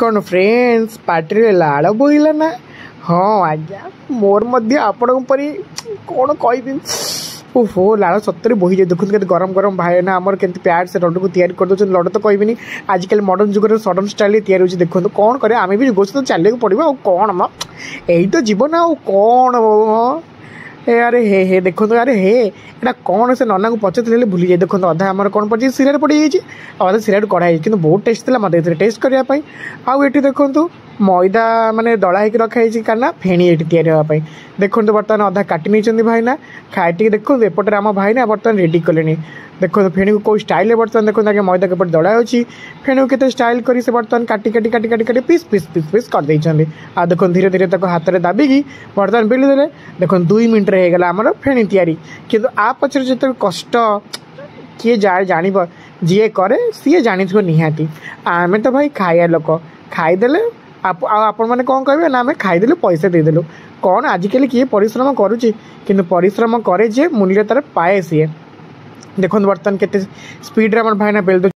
कौन friends party रे लाड़ बोला ना। हाँ आज्ञा मोर मध्य आपण परी कौन कह ओहो लाड़ सतरे बोही जाए देखते के गरम गरम भाई ना आमर के प्यार से लड्डू को तैयारी कर दौर लड्डू तो कहबिनी आजिकल मॉडर्न जुगर सडन स्टाइल तैयारी होती देखो कौन करे आम भी गोष्ठ तो चलिए पड़ो कौन म यही तो जीवन आ कौन ए अरे हे देखो अरे हे एटा कौन से नना को पचारे भूली जाए देखो अधा आम कौन पड़े सिरा पड़ जाइए अधा सिरा कढ़ाई कि बहुत टेस्ट था मत टेस्ट करने आउ ये देखो मैदा माने दला होकर रखाई काना फेणी ये तैयारी होगापी देखो बर्तमान अधा काटी नहीं भाईना खाई देखो एपटे आम भाईना बर्तमान रेडी कले देखो फेणी को कौ स्टाइल बर्तमान देखो आगे मैदा के दला अच्छी फेणी को केते स्टाइल करी से बर्तमान काटी काटी काटी काटी काटी पीस पीस पीस पीस कर देइछन्ती आ देखो धीरे धीरे तक हाथ में दाबिकी बर्तमान बेली देले देखो 2 मिनट होगा आमर फेणी तैयारी किंतु आ पचर जो कष्ट किए जान जी करे सी जानी निहाती आमे तो भाई खाया लोक खाईदे आपण मैंने कौन कहे ना आम खाईदेलु पैसा देदेलु कौन आजिकल किए परिश्रम करुच्ची किंतु परिश्रम करे जे मूल्य तार पाए सी देखो बर्तमान के स्पीड रे भाईना बेल